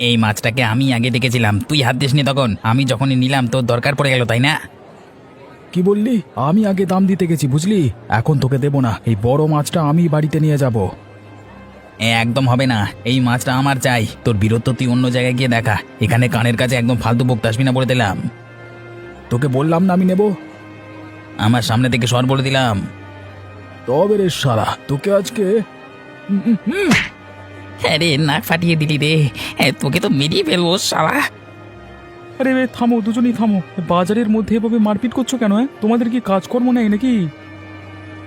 এই মাছটাকে আমি আগে ডেকেছিলাম, তুই হাত দিসনি তখন। আমি যখনই নিলাম তোর দরকার পড়ে গেল, তাই না? কি বললি? আমি আগে দাম দিতে গেছি বুঝলি। এখন তোকে দেবো না, এই বড় মাছটা আমি বাড়িতে নিয়ে যাব। একদম হবে না, এই মাছটা আমার চাই। তোর বীরত্ব তুই অন্য জায়গায় গিয়ে দেখা, এখানে কানের কাছে একদম ফালতু বকতে আসবি না বলে দিলাম। তোকে বললাম না আমি নেব। আমার সামনে থেকে সর বলে দিলাম। তবে রে শালা, তোকে আজকে হ্যাঁ রে, নাক ফাটিয়ে দিলি রে। তোকে তো মেরিয়ে ফেলবো শালা। আরে থামো, দুজনেই থামো। বাজারের মধ্যে এভাবে মারপিট করছো কেন? তোমাদের কি কাজকর্ম নেই নাকি?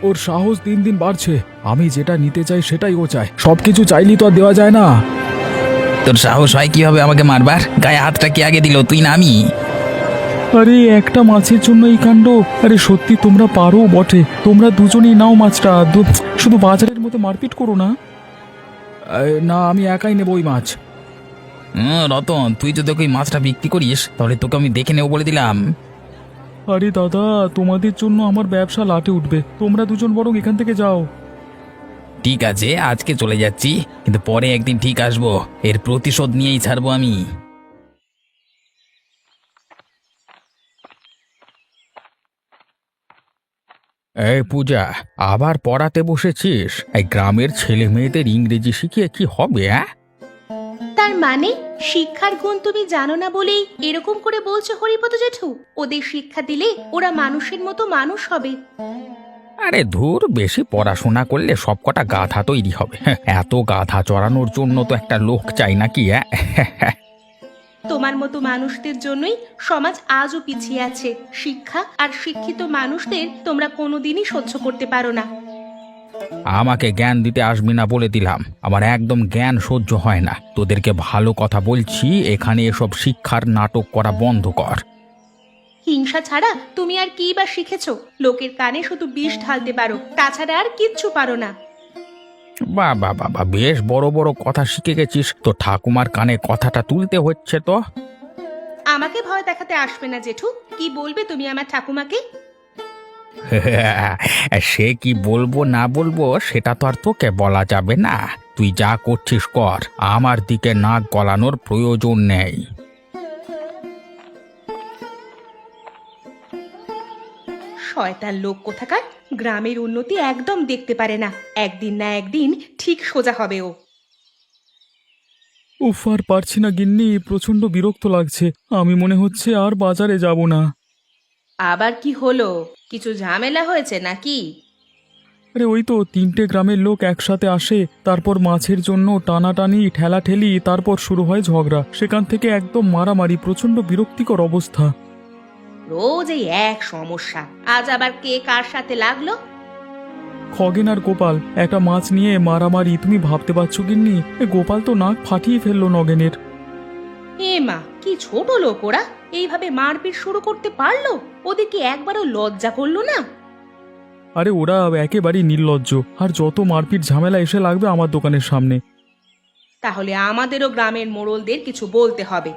ওর সাহস দিন দিন বাড়ছে। আমি যেটা নিতে চাই সেটাই ও চায়। সবকিছু চাইলি তো আর দেওয়া যায় না। তোর সাহস হয় কিভাবে আমাকে মারবার? গায়ে হাতটা কি আগে দিল, তুই না আমি? আরে একটা মাছের জন্য এই কাণ্ড? আরে সত্যি তোমরা পারো বটে। তোমরা দুজনেই নাও মাছটা, শুধু বাজারের মধ্যে মারপিট করো না। না, আমি একাই নেব ওই মাছ। রতন, তুই যদি ওই মাছটা বিক্রি করিস তাহলে তোকে আমি দেখে নেবো বলে দিলাম। আরে দাদা, তোমাদের জন্য আমার ব্যবসা লাটে উঠবে। তোমরা দুজন বরং এখান থেকে যাও। ঠিক আছে, আজকে চলে যাচ্ছি, কিন্তু পরে একদিন ঠিক আসবো। এর প্রতিশোধ নিয়েই ছাড়বো আমি। এই পূজা, আবার পড়াতে বসেছিস? এই গ্রামের ছেলে মেয়েদের ইংরেজি শিখিয়ে কি হবে? তার মানে শিক্ষার গুণ তুমি জানো না বলেই এরকম করে বলছো হরিপদ জেঠু? ওদের শিক্ষা দিলে ওরা মানুষের মতো মানুষ হবে। আরে ধুর, বেশি পড়াশোনা করলে সবকটা গাধা তৈরি হবে। এত গাধা চড়ানোর জন্য তো একটা লোক চাই নাকি? তোমার মতো মানুষদের জন্যই সমাজ আজও পিছিয়ে আছে। শিক্ষা আর শিক্ষিত মানুষদের তোমরা কোনোদিনই সহ্য করতে পারো না। আমাকে জ্ঞান দিতে আসবি না বলে দিলাম। আমার একদম জ্ঞান সহ্য হয় না। তোদেরকে ভালো কথা বলছি, এখানে এসব শিক্ষার নাটক করা বন্ধ কর। হিংসা ছাড়া তুমি আর কি বা শিখেছো? লোকের কানে শুধু বিষ ঢালতে পারো, তাছাড়া আর কিচ্ছু পারো না। বাবা বাবা, বেশ বড় বড় কথা শিখে গেছিস তো। ঠাকুমার কানে কথাটা তুলতে হচ্ছে তো। আমাকে ভয় দেখাতে আসবে না জেঠু। কি বলবে তুমি আমার ঠাকুমাকে? সে কি বলবো না বলবো সেটা তো আর তোকে বলা যাবে না। তুই যা করছিস কর, আমার দিকে নাক গলানোর প্রয়োজন নেই। শয়তান লোক কোথাকার, গ্রামের উন্নতি একদম দেখতে পারে না। একদিন না একদিন ঠিক সোজা হবে ও। উফ, আর পারছি না গিন্নি, প্রচন্ড বিরক্ত লাগছে। আমি মনে হচ্ছে আর বাজারে যাব না। আবার কি হলো? কিছু ঝামেলা হয়েছে নাকি? আরে ওই তো 3টে গ্রামের লোক একসাথে আসে, তারপর মাছের জন্য টানাটানি ঠেলাঠেলি, তারপর শুরু হয় ঝগড়া। সেখান থেকে একদম মারামারি, প্রচন্ড বিরক্তিকর অবস্থা। রোজ এই এক সমস্যা। আজ আবার কে কার সাথে লাগলো? খগেন আর গোপাল একটা মাছ নিয়ে মারামারি। তুমি ভাবতে পারছো গিন্নি, গোপাল তো নাক ফাটিয়ে ফেললো নগেনের। এ মা, কি ছোট লোক ওরা! এইভাবে মারপিট শুরু করতে পারলো? ওদের কি একবারও লজ্জা করলো না? আরে ওরা একেবারেই নির্লজ্জ। আর যত মারপিট ঝামেলা এসে লাগবে আমার দোকানের সামনে। তাহলে আমাদেরও গ্রামের মোড়লদের কিছু বলতে হবে।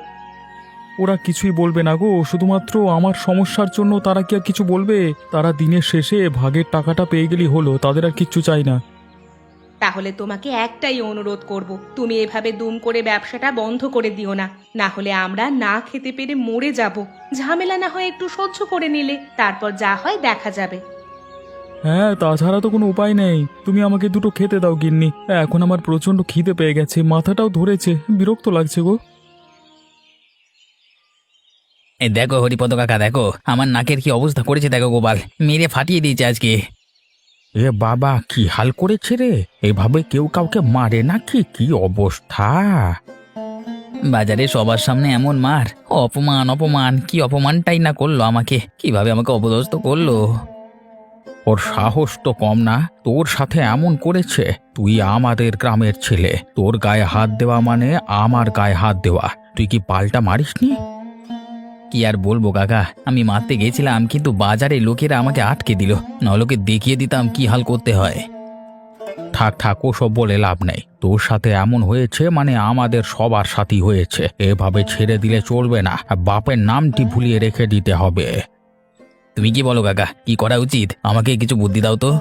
ওরা কিছুই বলবে না গো, শুধুমাত্র আমার সমস্যার জন্য তারা কি আর কিছু বলবে? তারা দিনের শেষে ভাগের টাকাটা পেয়ে গেলেই হলো, তাদের আর কিচ্ছু চাই না। তাহলে তোমাকে একটাই অনুরোধ করব, তুমি এভাবে দুম করে ব্যবসাটা বন্ধ করে দিও না। না হলে আমরা না খেতে পেরে মরে যাব। ঝামেলা না হয় একটু সহ্য করে নিলে, তারপর যা হয় দেখা যাবে। হ্যাঁ, তাছাড়া তো কোনো উপায় নেই। তুমি আমাকে দুটো খেতে দাও গিন্নি। এখন আমার প্রচন্ড খিদে পেয়ে গেছে, মাথাটাও ধরেছে, বিরক্ত লাগছে গো। দেখো হরিপদ কাকা, দেখো আমার নাকের কি অবস্থা করেছে। দেখো গোপাল মেরে ফাটিয়ে দিয়েছে আজকে। এ বাবা, কি হাল করেছে রে! এভাবে কেউ কাউকে মারে নাকি? কি অবস্থা! বাজারে সবার সামনে এমন মার! অপমান অপমান, কি অপমানটাই না করলো আমাকে, কিভাবে আমাকে অপদস্থ করলো। ওর সাহস তো কম না, তোর সাথে এমন করেছে। তুই আমাদের গ্রামের ছেলে, তোর গায়ে হাত দেওয়া মানে আমার গায়ে হাত দেওয়া। তুই কি পাল্টা মারিসনি? কি আর বলবো কাকা, আমি মারতে গেছিলাম কিন্তু বাজারে লোকেরা আমাকে আটকে দিল, নাহলে দেখিয়ে দিতাম কি হাল করতে হয়। থাক থাক, ওসব বলে লাভ নেই। তোর সাথে এমন হয়েছে মানে আমাদের সবার সাথেই হয়েছে। এভাবে ছেড়ে দিলে চলবে না, বাপের নামটি ভুলিয়ে রেখে দিতে হবে। তুমি কি বলো কাকা, কি করা উচিত? আমাকে কিছু বুদ্ধি দাও তো।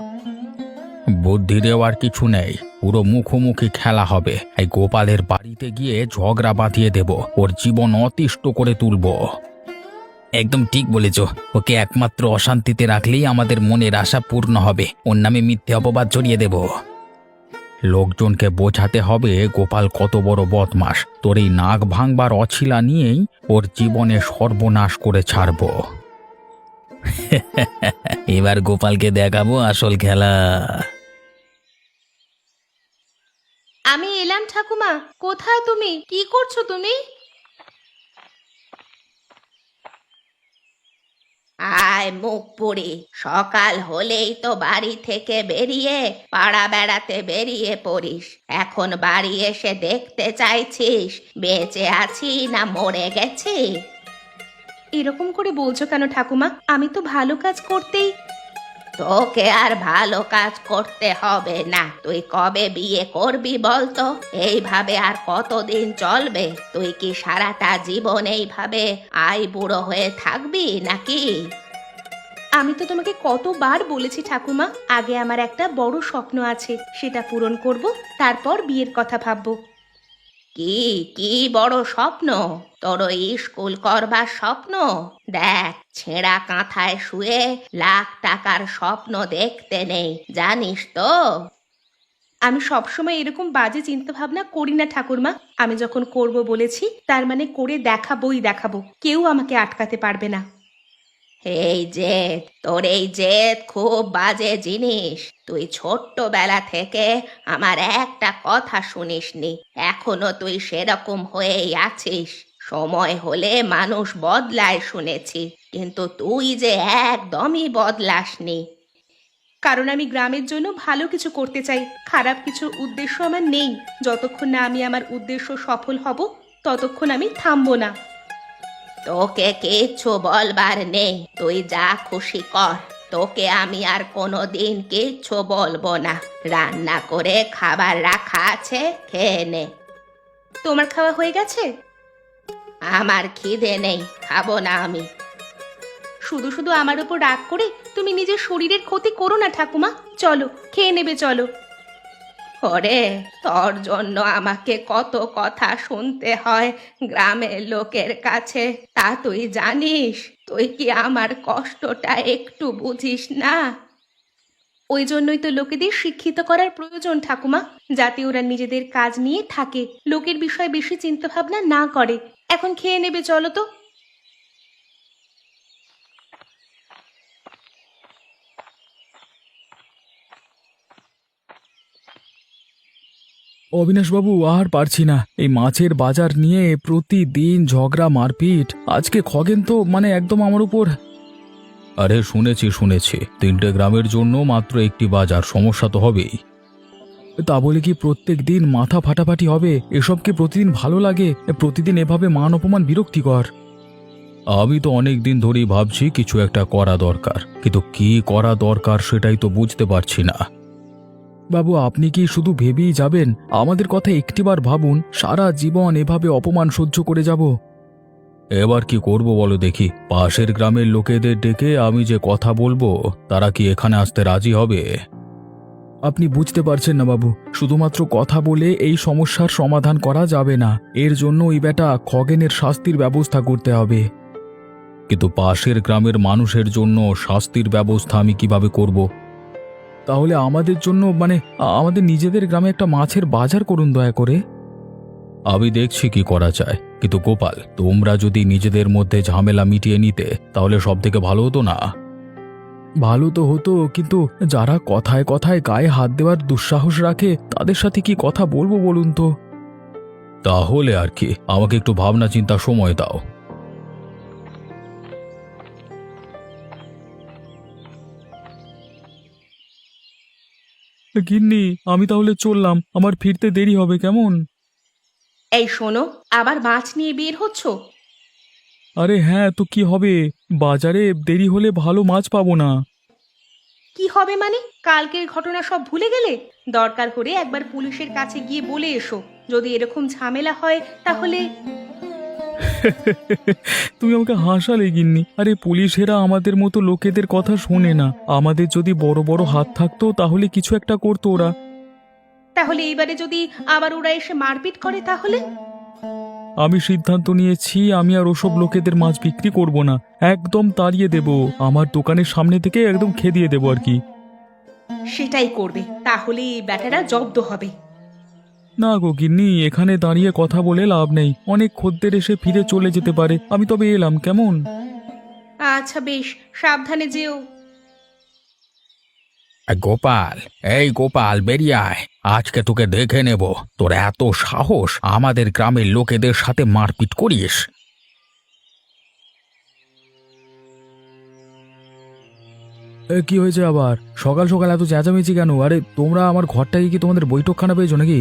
বুদ্ধি দেওয়ার কিছু নেই, পুরো মুখোমুখি খেলা হবে। এই গোপালের বাড়িতে গিয়ে ঝগড়া বাঁধিয়ে দেব, ওর জীবন অতিষ্ঠ করে তুলবো। একদম ঠিক বলেছ। ওকে একমাত্র অশান্তিতে রাখলেই আমাদের মনের আশা পূর্ণ হবে। ওর নামে মিথ্যে অপবাদ ছড়িয়ে দেব। লোকজনকে বোঝাতে হবে গোপাল কত বড় বদমাস। তোর এই নাক ভাঙবার অছিলা নিয়েই ওর জীবনে সর্বনাশ করে ছাড়বো। এবার গোপালকে দেখাবো আসল খেলা। আমি এলাম ঠাকুমা। কোথায় তুমি? কি করছো তুমি? আয় মুখ পুরি, সকাল হলেই তো বাড়ি থেকে বেরিয়ে পাড়া বেড়াতে বেরিয়ে পড়িস। এখন বাড়ি এসে দেখতে চাইছিস বেঁচে আছি না মরে গেছি? এরকম করে বলছো কেন ঠাকুমা? আমি তো ভালো কাজ করতেই। তোকে আর ভালো কাজ করতে হবে না। তুই কবে বিয়ে করবি বলতো? এইভাবে আর কতদিন চলবে? তুই কি সারাটা জীবন এইভাবে বুড়ো হয়ে থাকবি নাকি? আমি তো তোমাকে কতবার বলেছি ঠাকুমা, আগে আমার একটা বড় স্বপ্ন আছে, সেটা পূরণ করব, তারপর বিয়ের কথা ভাববো। কি কি বড় স্বপ্ন? তোর ওই স্কুল করবার স্বপ্ন? দেখ, ছেঁড়া কাঁথায় শুয়ে লাখ টাকার স্বপ্ন দেখতে নেই, জানিস তো? আমি সবসময় এরকম বাজে চিন্তা ভাবনা করি না ঠাকুরমা। আমি যখন করব বলেছি তার মানে করে দেখাবোই দেখাবো, কেউ আমাকে আটকাতে পারবে না। এই জেদ, তোর এই জেদ খুব বাজে জিনিস। তুই ছোট্টবেলা থেকে আমার একটা কথা শুনিসনি, এখনো তুই সেরকম হয়েই আছিস। সময় হলে মানুষ বদলায় শুনেছি, কিন্তু তুই যে একদমই বদলাসনি। কারণ আমি গ্রামের জন্য ভালো কিছু করতে চাই, খারাপ কিছু উদ্দেশ্য আমার নেই। যতক্ষণ না আমি আমার উদ্দেশ্য সফল হব ততক্ষণ আমি থামবো না। তোকে কিচ্ছু বলবার নেই, তুই যা খুশি কর। তোকে আমি আর কোনোদিন কিচ্ছু বলবো না। রান্না করে খাবার রাখা আছে, খেয়ে নে। তোমার খাওয়া হয়ে গেছে? আমার খিদে নেই, খাবো না আমি। শুধু শুধু আমার উপর রাগ করে তুমি নিজের শরীরের ক্ষতি করো না ঠাকুমা। চলো, খেয়ে নেবে, চলো। ওরে, তোর জন্য আমাকে কত কথা শুনতে হয় গ্রামের লোকের কাছে, তা তুই জানিস? তুই কি আমার কষ্টটা একটু বুঝিস না? ওই জন্যই তো লোকেদের শিক্ষিত করার প্রয়োজন ঠাকুমা, যাতে ওরা নিজেদের কাজ নিয়ে থাকে, লোকের বিষয়ে বেশি চিন্তা ভাবনা না করে। এখন খেয়ে নেবে, চলো তো। অবিনাশবাবু, আর পারছি না। এই মাছের বাজার নিয়ে প্রতিদিন ঝগড়া মারপিট। আজকে খগেন তো একদম আমার উপর। আরে শুনেছি, 3টে গ্রামের জন্য মাত্র একটি বাজার, সমস্যা তো হবেই। তা বলে কি প্রত্যেক দিন মাথা ফাটাফাটি হবে? এসব কি প্রতিদিন ভালো লাগে? প্রতিদিন এভাবে মান অপমান বিরক্তিকর। আমি তো অনেক দিন ধরেই ভাবছি কিছু একটা করা দরকার, কিন্তু কি করা দরকার সেটাই তো বুঝতে পারছি না। বাবু, আপনি কি শুধু ভেবেই যাবেন? আমাদের কথা একটিবার ভাবুন। সারা জীবন এভাবে অপমান সহ্য করে যাব? এবার কি করব বলো দেখি? পাশের গ্রামের লোকেদের ডেকে আমি যে কথা বলবো, তারা কি এখানে আসতে রাজি হবে? আপনি বুঝতে পারছেন না বাবু, শুধুমাত্র কথা বলে এই সমস্যার সমাধান করা যাবে না। এর জন্য ওই বেটা খগেনের শাস্তির ব্যবস্থা করতে হবে। কিন্তু পাশের গ্রামের মানুষের জন্য শাস্তির ব্যবস্থা আমি কিভাবে করব? তাহলে আমাদের জন্য আমাদের নিজেদের গ্রামে একটা মাছের বাজার করুন দয়া করে। আমি দেখছি কি করা যায়, কিন্তু গোপাল, তোমরা যদি নিজেদের মধ্যে ঝামেলা মিটিয়ে নিতে তাহলে সব থেকে ভালো হতো না? ভালো তো হতো, কিন্তু যারা কথায় কথায় গায়ে হাত দেওয়ার দুঃসাহস রাখে তাদের সাথে কি কথা বলবো বলুন তো? তাহলে আর কি, আমাকে একটু ভাবনা চিন্তার সময় দাও। গিন্নি, আমি তাহলে চললাম, আমার ফিরতে দেরি হবে কেমন? এই শোনো, আবার মাছ নিয়ে বের হচ্ছ? আরে হ্যাঁ, তো কি হবে? বাজারে দেরি হলে ভালো মাছ পাবো না। কি হবে মানে? কালকের ঘটনা সব ভুলে গেলে? দরকার করে একবার পুলিশের কাছে গিয়ে বলে এসো, যদি এরকম ঝামেলা হয় তাহলে। তুমি আমাকে হাসালে গিন্নি। আরে পুলিশেরা আমাদের মতো লোকেদের কথা শোনে না। আমাদের যদি বড় বড় হাত থাকতো তাহলে কিছু একটা করতো ওরা। তাহলে এইবারে যদি আবার ওরা এসে মারপিট করে তাহলে? আমি সিদ্ধান্ত নিয়েছি আমি আর ওসব লোকেদের মাছ বিক্রি করব না, একদম তাড়িয়ে দেব। আমার দোকানের সামনে থেকে একদম খেদিয়ে দেবো আর কি। সেটাই করবে, তাহলে এই ব্যাটারা জব্দ হবে। না গো গিন্নি, এখানে দাঁড়িয়ে কথা বলে লাভ নেই, অনেক খদ্দের এসে ফিরে চলে যেতে পারে। আমি তবে এলাম, কেমন? আচ্ছা বেশ, সাবধানে যেও। গোপাল, এই গোপাল, বেরিয়ে আয়। আজকে তোকে দেখে নেব। তোর এত সাহস আমাদের গ্রামের লোকেদের সাথে মারপিট করিস? কি হয়েছে আবার? সকাল সকাল এত চেঁচামেচি কেন? আরে তোমরা আমার ঘরটাকে কি তোমাদের বৈঠকখানা পেয়েছো নাকি?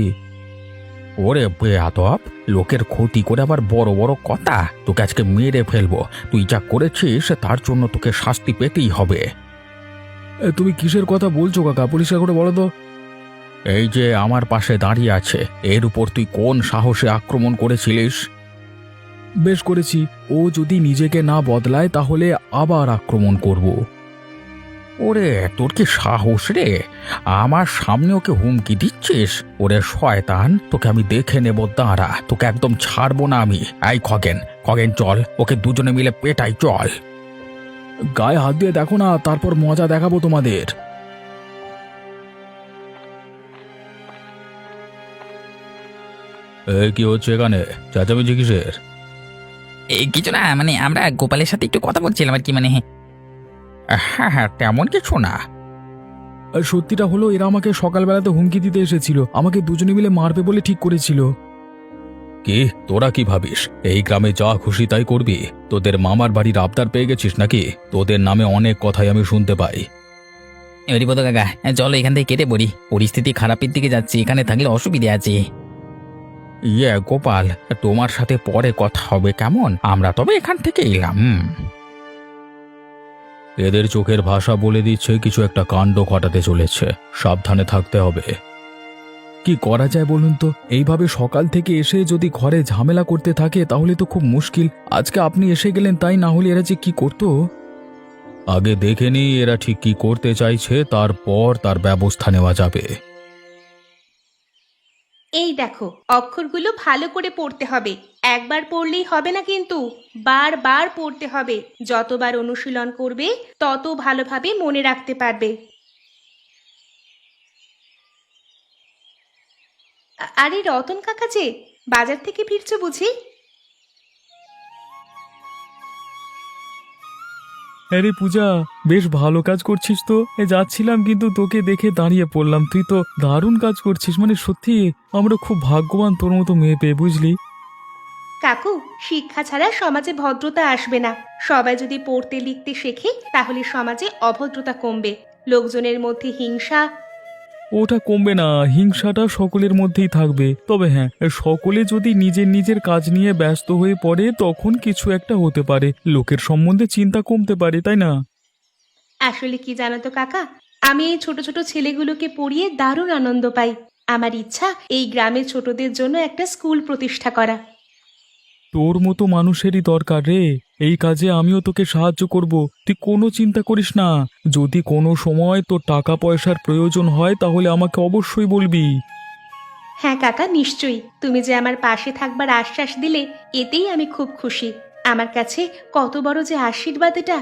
ওরে বেয়াদব, লোকের ক্ষতি করে আবার বড় বড় কথা। তোকে আজকে মেরে ফেলবো। তুই যা করেছিস তার জন্য তোকে শাস্তি পেতেই হবে। তুমি কিসের কথা বলছো কাকা? পরিষ্কার করে বলো তো। এই যে আমার পাশে দাঁড়িয়ে আছে, এর উপর তুই কোন সাহসে আক্রমণ করেছিলিস? বেশ করেছি, ও যদি নিজেকে না বদলায় তাহলে আবার আক্রমণ করব। ওরে তোর কি সাহস রে! আমার সামনে ওকে হুমকি দিচ্ছিস? ওরে শয়তান, তোকে আমি দেখে নেব, দাঁড়া। তোকে একদম ছাড়বো না আমি। এই খগেন, খগেন চল, ওকে দুজনে মিলে পেটাই, চল। গায়ে হাত দিয়ে দেখো না, তারপর মজা দেখাবো তোমাদের। কি হচ্ছে এখানে? চেঁচামেচি কিসের? এই কিছু না, মানে আমরা গোপালের সাথে একটু কথা বলছিলাম আর কি, মানে। হ্যাঁ হ্যাঁ, তেমন কিছু না। সত্যিটা হলো, এরা আমাকে সকালবেলাতে হুমকি দিতে এসেছিল, আমাকে দুজনে মিলে মারবে বলে ঠিক করেছিল। কি তোরা কি ভাবিস এই গ্রামে যা খুশি তাই করবি? তোদের মামার বাড়ির আবদার পেয়ে গেছিস নাকি? তোদের নামে অনেক কথাই আমি শুনতে পাই। হরিপদ কাকা, চলো এখান থেকে কেটে পড়ি। পরিস্থিতি খারাপের দিকে যাচ্ছে, এখানে থাকলে অসুবিধে আছে। গোপাল, তোমার সাথে পরে কথা হবে, কেমন? আমরা তবে এখান থেকে এলাম। এদের চোখের ভাষা বলে দিচ্ছে কিছু একটা কাণ্ড ঘটাতে চলেছে, সাবধানে থাকতে হবে। কি করা যায় বলুন তো? এইভাবে সকাল থেকে এসে যদি ঘরে ঝামেলা করতে থাকে তাহলে তো খুব মুশকিল। আজকে আপনি এসে গেলেন, তাই না হলে এরা যে কি করতো। আগে দেখে নি এরা ঠিক কি করতে চাইছে, তারপর তার ব্যবস্থা নেওয়া যাবে। এই দেখো, অক্ষরগুলো ভালো করে পড়তে হবে। একবার পড়লেই হবে না কিন্তু, বারবার পড়তে হবে। যতবার অনুশীলন করবে তত ভালোভাবে মনে রাখতে পারবে। আরে রতন কাকা যে, বাজার থেকে ফিরছো বুঝি? আরে পূজা, বেশ ভালো কাজ করছিস তো। যাচ্ছিলাম কিন্তু তোকে দেখে দাঁড়িয়ে পড়লাম। তুই তো দারুণ কাজ করছিস, মানে সত্যি আমরা খুব ভাগ্যবান তোর মতো মেয়ে পেয়ে, বুঝলি? কাকু, শিক্ষা ছাড়া সমাজে ভদ্রতা আসবে না। সবাই যদি পড়তে লিখতে শেখে তাহলে সমাজে অভদ্রতা কমবে। লোকজনের মধ্যে হিংসা। ওটা কমবে না, হিংসাটা সকলের মধ্যেই থাকবে। তবে হ্যাঁ, সকলে যদি নিজের নিজের কাজ নিয়ে ব্যস্ত হয়ে পড়ে তখন কিছু একটা হতে পারে, লোকের সম্বন্ধে চিন্তা কমতে পারে, তাই না? আসলে কি জানো তো কাকা, আমি এই ছোট ছোট ছেলেগুলোকে পড়িয়ে দারুণ আনন্দ পাই। আমার ইচ্ছা এই গ্রামের ছোটদের জন্য একটা স্কুল প্রতিষ্ঠা করা। তোর মতো মানুষেরই দরকার রে, এই কাজে আমিও তোকে সাহায্য করব। তুই কোনো চিন্তা করিস না। যদি কোনো সময় তোর টাকা পয়সার প্রয়োজন হয় তাহলে আমাকে অবশ্যই বলবি। হ্যাঁ কাকা, নিশ্চয়ই। তুমি যে আমার পাশে থাকবার আশ্বাস দিলে, এতেই আমি খুব খুশি। আমার কাছে কত বড় যে আশীর্বাদ এটা।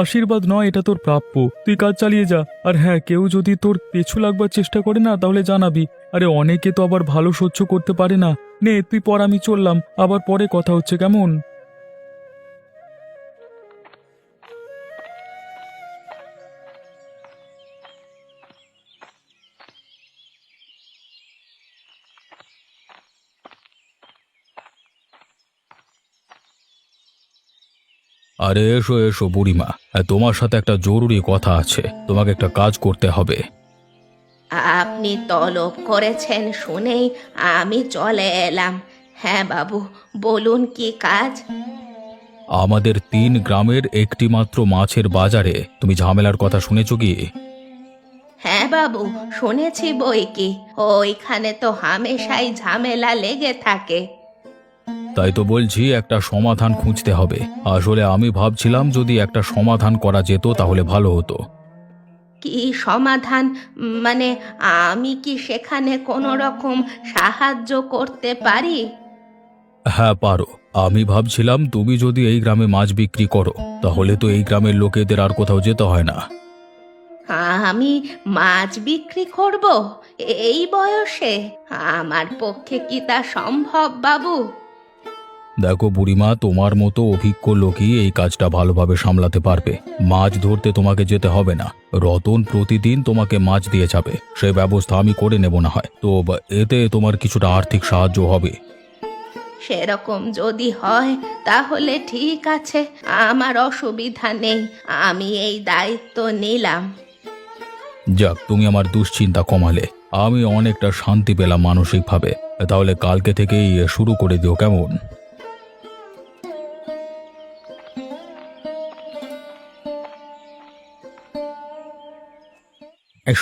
আশীর্বাদ নয়, এটা তোর প্রাপ্য। তুই কাজ চালিয়ে যা। আর হ্যাঁ, কেউ যদি তোর পেছু লাগবার চেষ্টা করে না তাহলে জানাবি। আরে অনেকে তো আবার ভালো সহ্য করতে পারে না। নে তুই পর, আমি চললাম, আবার পরে কথা হচ্ছে, কেমন? আরে এসো এসো বুড়িমা, তোমার সাথে একটা জরুরি কথা আছে, তোমাকে একটা কাজ করতে হবে। আপনি তলব করেছেন শুনেই আমি চলে এলাম। হ্যাঁ বাবু, বলুন কি কাজ? আমাদের 3 গ্রামের একটি মাত্র মাছের বাজারে তুমি ঝামেলার কথা শুনেছো কি? হ্যাঁ বাবু, শুনেছি বই কি। ওইখানে তো হামেশাই ঝামেলা লেগে থাকে। তাই তো বলছি একটা সমাধান খুঁজতে হবে। আসলে আমি ভাবছিলাম যদি একটা সমাধান করা যেত তাহলে ভালো হতো। কি সমাধান? মানে আমি কি সেখানে কোনো রকম সাহায্য করতে পারি? হ্যাঁ পারো। আমি ভাবছিলাম তুমি যদি এই গ্রামে মাছ বিক্রি করো তাহলে তো এই গ্রামের লোকেদের আর কোথাও যেতে হয় না। আমি মাছ বিক্রি করব এই বয়সে? আমার পক্ষে কি তা সম্ভব বাবু? দেখো বুড়িমা, তোমার মতো অভিজ্ঞ লোকই এই কাজটা ভালোভাবে সামলাতে পারবে। মাছ ধরতে তোমাকে যেতে হবে না, রতন প্রতিদিন তোমাকে মাছ দিয়ে যাবে। সে ব্যবস্থা আমি করে নেব না হয় তো, এতে তোমার কিছুটা আর্থিক সাহায্য হবে। সেরকম যদি হয় তাহলে ঠিক আছে, আমার অসুবিধা নেই, আমি এই দায়িত্ব নিলাম। যাক, তুমি আমার দুশ্চিন্তা কমালে, আমি অনেকটা শান্তি পেলাম মানসিকভাবে। তাহলে কালকে থেকেই শুরু করে দিও, কেমন?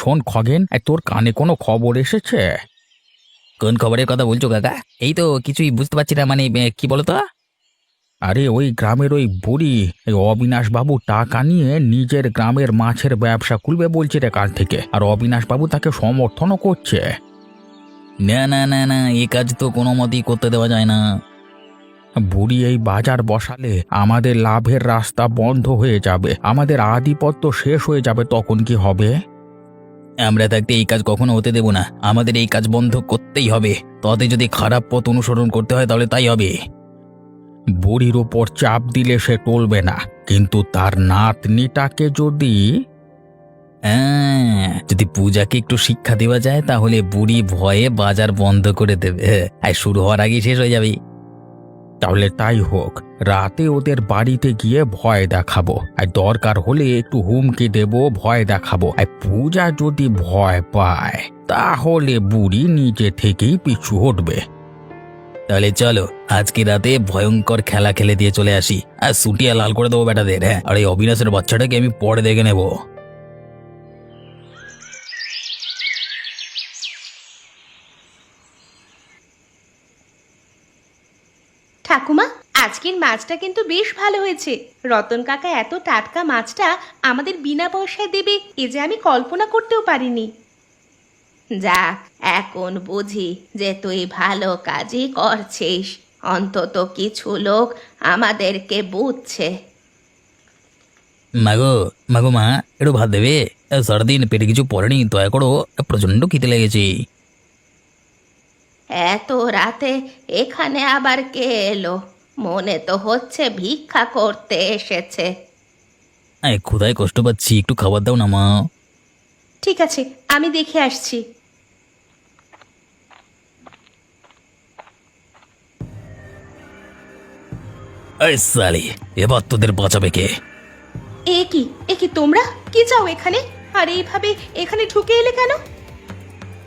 শোন খগেন, তোর কানে কোনো খবর এসেছে? কোন খবরের কথা বলছো কাকা? এই তো কিছুই বুঝতে পারছি না, মানে কি বলো তো? আরে ওই গ্রামের ওই বুড়ি, এই অবিনাশ বাবু টাকা নিয়ে নিজের গ্রামের মাছের ব্যবসা খুলবে বলছে রে কাল থেকে, আর অবিনাশ বাবু তাকে সমর্থনও করছে। না না না না, এই কাজ তো কোনো মতেই করতে দেওয়া যায় না। বুড়ি এই বাজার বসালে আমাদের লাভের রাস্তা বন্ধ হয়ে যাবে, আমাদের আধিপত্য শেষ হয়ে যাবে, তখন কি হবে? আমরা থাকতে এই কাজ কখনো হতে দেব না, আমাদের এই কাজ বন্ধ করতেই হবে। তাতে যদি খারাপ পথ অনুসরণ করতে হয় তাহলে তাই হবে। বুড়ির ওপর চাপ দিলে সে টলবে না, কিন্তু তার নাতনিটাকে যদি... যদি পূজাকে একটু শিক্ষা দেওয়া যায় তাহলে বুড়ি ভয়ে বাজার বন্ধ করে দেবে, আর শুরু হওয়ার আগেই শেষ হয়ে যাবে। তাহলে তাই হোক, রাতে ওদের বাড়িতে গিয়ে ভয় দেখাবো, আর দরকার হলে একটু হুমকি দেব, ভয় দেখাবো। আর পূজা যদি ভয় পায় তাহলে বুড়ি নিজে থেকেই পিছু হটবে। তাহলে চলো আজকে রাতে ভয়ঙ্কর খেলা খেলে দিয়ে চলে আসি, আর সুটিয়া লাল করে দেবো বেটাদের। হ্যাঁ, আর এই অবিনাশের বাচ্চাটাকে আমি পরে দেখে নেব। ঠাকুমা, আজকের মাছটা কিন্তু বেশ ভালো হয়েছে। রতন কাকা এত টাটকা মাছটা আমাদের বিনা পয়সায় দেবে এ যে আমি কল্পনা করতেও পারিনি। যাক, এখন বুঝি যে তুই ভালো কাজই করছিস, অন্তত কিছু লোক আমাদেরকে বুঝছে। মাগো মাগো মা, একটু ভাত দেবে? সারাদিন পেটে কিছু পড়েনি, দয়া করো, প্রচন্ড খিদে লেগেছে। এত রাতে এখানে আবার কে এলো? মনে তো হচ্ছে ভিক্ষা করতে এসেছে। ক্ষুধায় কষ্ট পাচ্ছি, একটু খাবার দাও না মা। ঠিক আছে, আমি দেখে আসছি। এই সালি, এবার তোদের বাঁচাবে কে? এ কি তোমরা কি চাও এখানে? আর এইভাবে এখানে ঢুকে এলে কেন?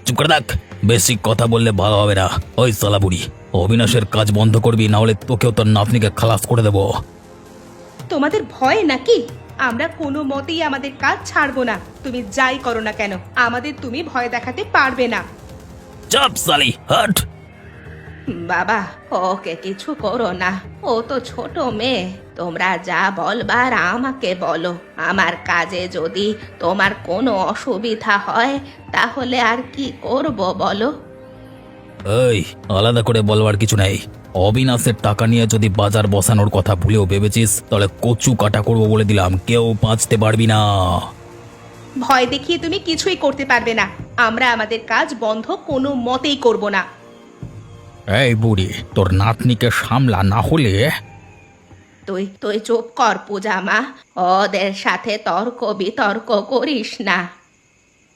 চুপ করে থাক, বেশি কথা বললে ভালো হবে না। ওই সালা বুড়ি, অবিনাশের কাজ বন্ধ করবি, না হলে তোকেও তোর নাতনিকে খালাস করে দেবো। তোমাদের ভয় নাকি? আমরা কোনো মতেই আমাদের কাজ ছাড়বো না, তুমি যাই করো না কেন আমাদের তুমি ভয় দেখাতে পারবে না। চাপ সালি, হাট। বাবা, ওকে কিছু করো না, ও তো ছোট মেয়ে। তোমরা যা বলবার আমাকে বলো। আমার কাজে যদি তোমার কোনো অসুবিধা হয় তাহলে আর কি করব বলো? এই, আলাদা করে বলবার কিছু নেই। অবিনাশের টাকা নিয়ে যদি বাজার বসানোর কথা ভুলেও ভেবেছিস তাহলে কচু কাটা করবো বলে দিলাম, কেউ বাঁচতে পারবি না। ভয় দেখিয়ে তুমি কিছুই করতে পারবে না। আমরা আমাদের কাজ বন্ধ কোনো মতেই করব না। এই বুড়ি, তোর নাতনিকে সামলা, না হলে... তুই তুই চুপ কর পূজা মা, ওদের সাথে তর্ক বিতর্ক করিস না।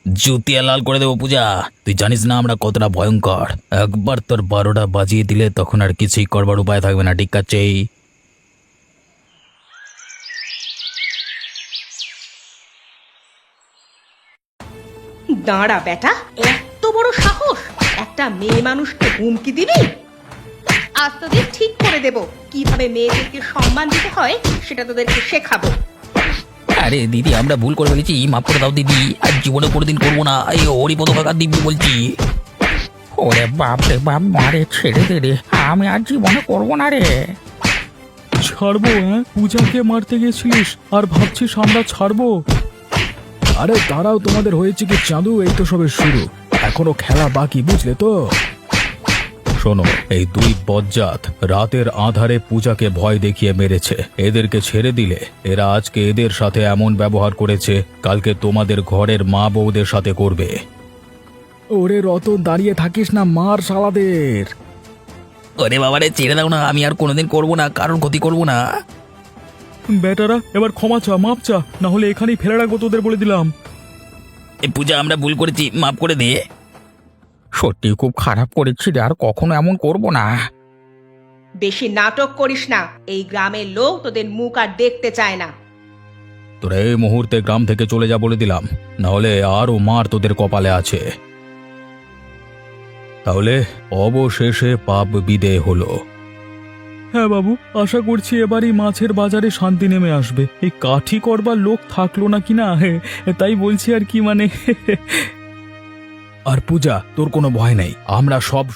জুতিয়া লাল করে দেবো পূজা, তুই জানিস না আমরা কতটা ভয়ঙ্কর। একবার তোর 12টা বাজিয়ে দিলে তখন আর কিছুই করবার উপায় থাকবে না, ঠিক আছে? দাঁড়া বেটা, এত বড় সাহস! একটা মেয়ে মানুষকে হুমকি দিবি? আজ তোদের ঠিক করে দেব, কিভাবে মেয়েদেরকে সম্মান দিতে হয় সেটা তোদেরকে শেখাবো। আরে দিদি, আমরা ভুল করে ফেলেছি, মাফ করে দাও দিদি, আর জীবনে কোনোদিন করবো না। এই হরিপদ কাকা দিব্যি বলছি। ওরে বাপ রে বাপ, মারে ছেড়ে দে রে, আমি আর জীবনে করবো না রে। ছাড়বো? হ্যাঁ, পূজাকে মারতে গেছিলিস আর ভাবছিস আমরা ছাড়বো? আরে দাঁড়াও, তোমাদের হয়েছে কি চাঁদু, এই তো সবে শুরু, এখনো খেলা বাকি, বুঝলে তো? শোনো, এই দুই বজ্জাত রাতের আধারে পূজাকে ভয় দেখিয়ে মেরেছে। এদেরকে ছেড়ে দিলে এরা আজকে এদের সাথে এমন ব্যবহার করেছে, কালকে তোমাদের ঘরের মা বউদের সাথে করবে। ওরে রতন, দাঁড়িয়ে থাকিস না, মার শালাদের। ওরে বাবারে, ছেড়ে দাও না, আমি আর কোনোদিন করবো না, কারণ ক্ষতি করবো না। বেটারা এবার ক্ষমা চা, মাপ চা, না হলে এখানেই ফেলে রাখবো তোদের, বলে দিলাম। এই পূজা, আমরা ভুল করেছি, মাফ করে দে। সত্যি খুব খারাপ করেছি রে, আর কখনো এমন করবো না। বেশি নাটক করিস না, এই গ্রামের লোক তোদের মুখ আর দেখতে চায় না। তোরা এই মুহূর্তে গ্রাম থেকে চলে যা বলে দিলাম, না হলে আরো মার তোদের কপালে আছে। তাহলে অবশেষে পাপ বিদেয় হলো। হ্যাঁ বাবু, আশা করছি এবারই মাছের বাজারে শান্তি নেমে আসবে। এই কাঠি করবার লোক থাকলো না কিনা, তাই বলছি আর কি, মানে। আর পূজা, তোর কোনো ভয় নেই, আমরা সব